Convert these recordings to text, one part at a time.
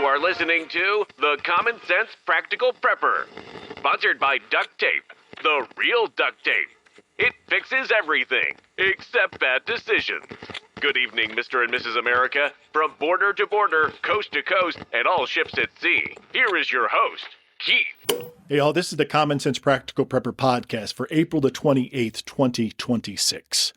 are listening to The Common Sense Practical Prepper, sponsored by Duct Tape, the real duct tape. It fixes everything, except bad decisions. Good evening, Mr. and Mrs. America. From border to border, coast to coast, and all ships at sea, here is your host, Keith. Hey, all, this is the Common Sense Practical Prepper podcast for April the 28th, 2026.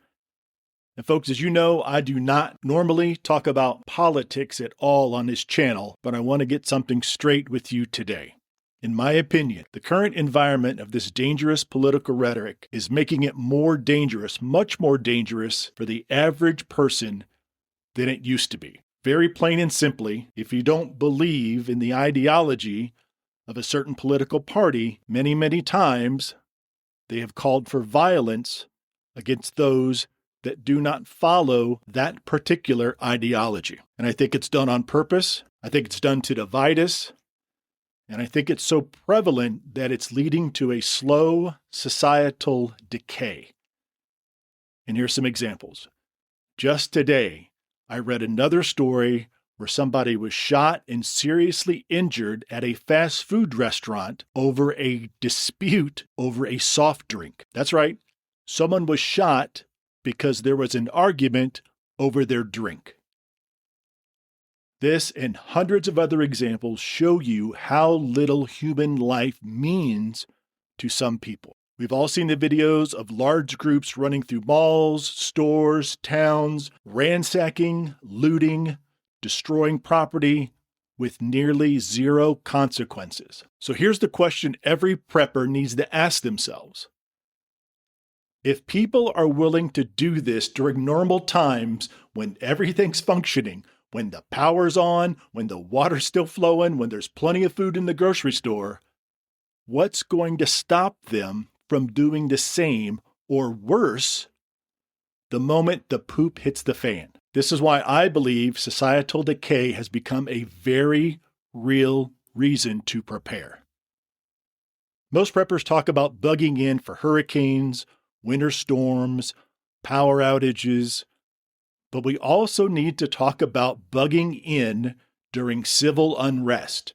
And folks, as you know, I do not normally talk about politics at all on this channel, but I want to get something straight with you today. In my opinion, the current environment of this dangerous political rhetoric is making it more dangerous, much more dangerous for the average person than it used to be. Very plain and simply, if you don't believe in the ideology of a certain political party, many, many times they have called for violence against those that do not follow that particular ideology. And I think it's done on purpose. I think it's done to divide us. And I think it's so prevalent that it's leading to a slow societal decay. And here's some examples. Just today, I read another story where somebody was shot and seriously injured at a fast food restaurant over a dispute over a soft drink. That's right. Someone was shot because there was an argument over their drink. This and hundreds of other examples show you how little human life means to some people. We've all seen the videos of large groups running through malls, stores, towns, ransacking, looting, destroying property with nearly zero consequences. So here's the question every prepper needs to ask themselves. If people are willing to do this during normal times when everything's functioning, when the power's on, when the water's still flowing, when there's plenty of food in the grocery store, what's going to stop them from doing the same or worse the moment the poop hits the fan? This is why I believe societal decay has become a very real reason to prepare. Most preppers talk about bugging in for hurricanes, winter storms, power outages, but we also need to talk about bugging in during civil unrest,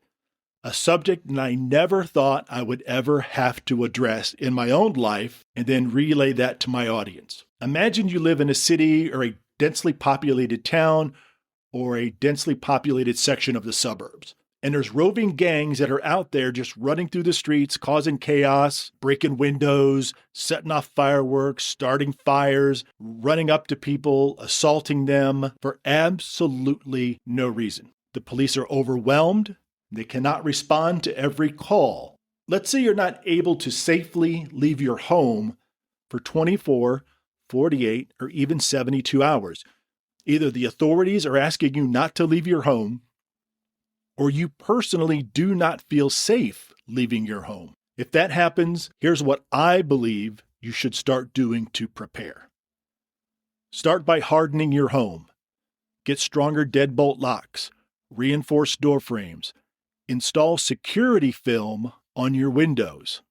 a subject that I never thought I would ever have to address in my own life and then relay that to my audience. Imagine you live in a city or a densely populated town or a densely populated section of the suburbs. And there's roving gangs that are out there just running through the streets, causing chaos, breaking windows, setting off fireworks, starting fires, running up to people, assaulting them for absolutely no reason. The police are overwhelmed. They cannot respond to every call. Let's say you're not able to safely leave your home for 24, 48, or even 72 hours. Either the authorities are asking you not to leave your home, or you personally do not feel safe leaving your home. If that happens, here's what I believe you should start doing to prepare. Start by hardening your home. Get stronger deadbolt locks, reinforced door frames, install security film on your windows.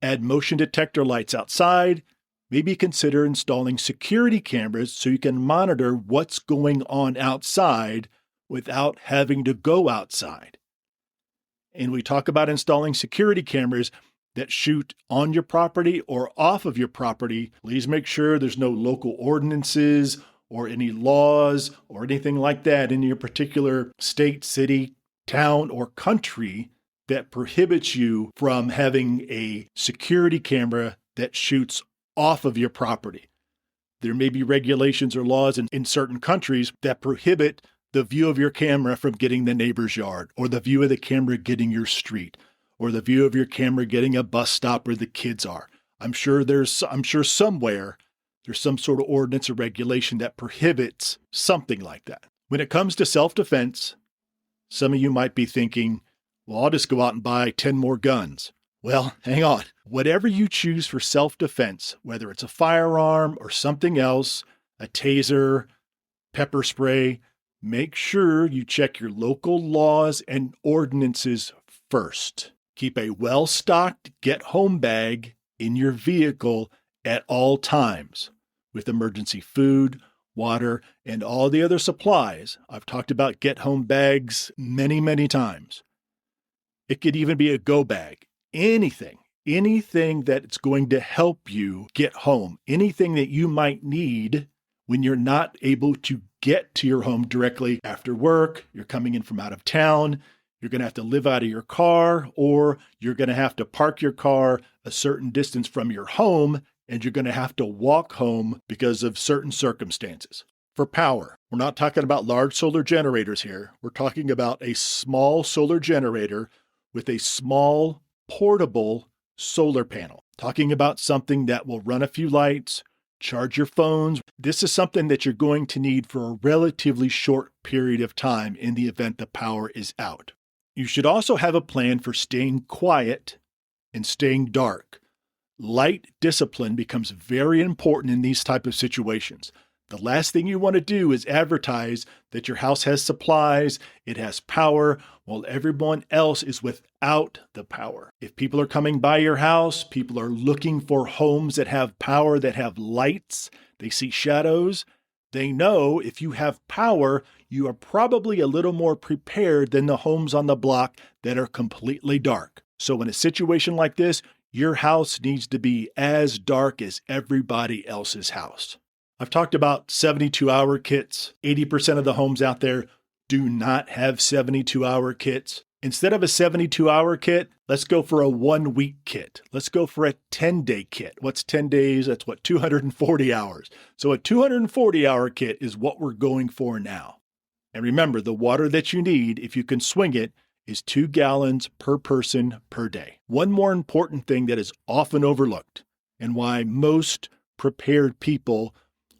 Add motion detector lights outside. Maybe consider installing security cameras so you can monitor what's going on outside without having to go outside. And we talk about installing security cameras that shoot on your property or off of your property. Please make sure there's no local ordinances or any laws or anything like that in your particular state, city, town, or country that prohibits you from having a security camera that shoots off of your property. There may be regulations or laws in certain countries that prohibit the view of your camera from getting the neighbor's yard, or the view of the camera getting your street, or the view of your camera getting a bus stop where the kids are. I'm sure somewhere there's some sort of ordinance or regulation that prohibits something like that. When it comes to self-defense, some of you might be thinking, well, I'll just go out and buy 10 more guns. Well, hang on. Whatever you choose for self-defense, whether it's a firearm or something else, a taser, pepper spray, make sure you check your local laws and ordinances first. Keep a well-stocked get-home bag in your vehicle at all times with emergency food, water, and all the other supplies. I've talked about get-home bags many, many times. It could even be a go bag. Anything that's going to help you get home, anything that you might need when you're not able to get to your home directly after work, you're coming in from out of town, you're going to have to live out of your car, or you're going to have to park your car a certain distance from your home, and you're going to have to walk home because of certain circumstances. For power, we're not talking about large solar generators here. We're talking about a small solar generator with a small portable solar panel. Talking about something that will run a few lights, charge your phones. This is something that you're going to need for a relatively short period of time in the event the power is out. You should also have a plan for staying quiet and staying dark. Light discipline becomes very important in these type of situations. The last thing you want to do is advertise that your house has supplies, it has power, while everyone else is without the power. If people are coming by your house, people are looking for homes that have power, that have lights, they see shadows, they know if you have power, you are probably a little more prepared than the homes on the block that are completely dark. So in a situation like this, your house needs to be as dark as everybody else's house. I've talked about 72-hour kits. 80% of the homes out there do not have 72-hour kits. Instead of a 72-hour kit, let's go for a 1-week kit. Let's go for a 10-day kit. What's 10 days? That's 240 hours. So a 240-hour kit is what we're going for now. And remember, the water that you need, if you can swing it, is 2 gallons per person per day. One more important thing that is often overlooked, and why most prepared people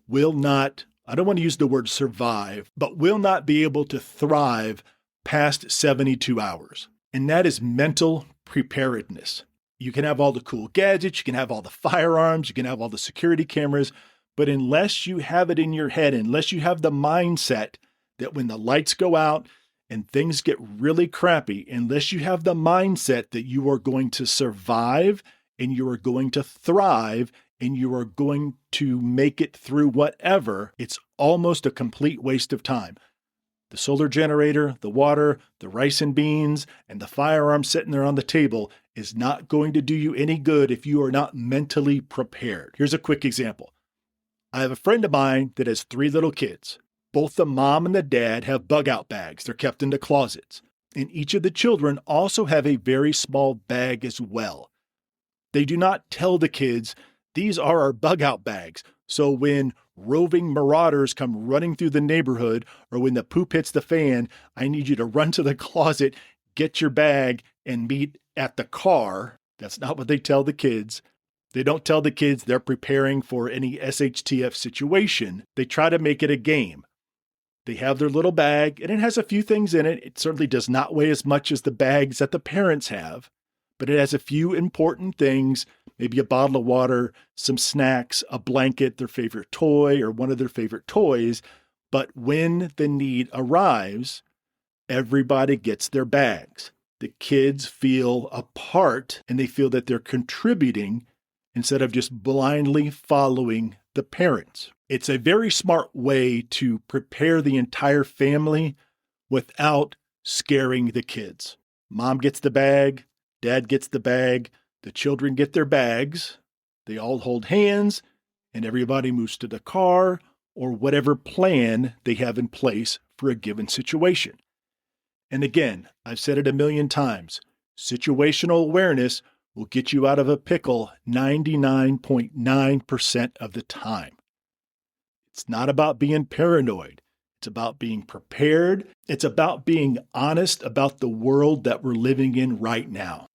will not, I don't want to use the word survive, but will not be able to thrive past 72 hours. And that is mental preparedness. You can have all the cool gadgets, you can have all the firearms, you can have all the security cameras, but unless you have it in your head, unless you have the mindset that when the lights go out and things get really crappy, unless you have the mindset that you are going to survive and you are going to thrive and you are going to make it through whatever, it's almost a complete waste of time. The solar generator, the water, the rice and beans, and the firearm sitting there on the table is not going to do you any good if you are not mentally prepared. Here's a quick example. I have a friend of mine that has 3 little kids. Both the mom and the dad have bug-out bags. They're kept in the closets. And each of the children also have a very small bag as well. They do not tell the kids, these are our bug-out bags. So when roving marauders come running through the neighborhood, or when the poop hits the fan, I need you to run to the closet, get your bag, and meet at the car. That's not what they tell the kids. They don't tell the kids they're preparing for any SHTF situation. They try to make it a game. They have their little bag, and it has a few things in it. It certainly does not weigh as much as the bags that the parents have, but it has a few important things, maybe a bottle of water, some snacks, a blanket, their favorite toy, or one of their favorite toys. But when the need arrives, everybody gets their bags. The kids feel a part, and they feel that they're contributing instead of just blindly following the parents. It's a very smart way to prepare the entire family without scaring the kids. Mom gets the bag, dad gets the bag, the children get their bags, they all hold hands, and everybody moves to the car or whatever plan they have in place for a given situation. And again, I've said it a million times, situational awareness will get you out of a pickle 99.9% of the time. It's not about being paranoid. It's about being prepared. It's about being honest about the world that we're living in right now.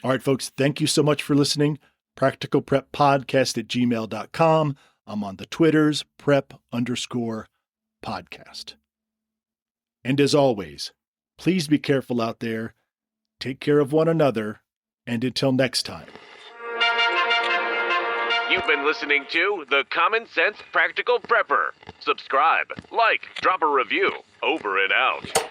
All right, folks, thank you so much for listening. practicalpreppodcast@gmail.com. I'm on the Twitters, prep_podcast. And as always, please be careful out there. Take care of one another. And until next time. You've been listening to The Common Sense Practical Prepper. Subscribe, like, drop a review. Over and out.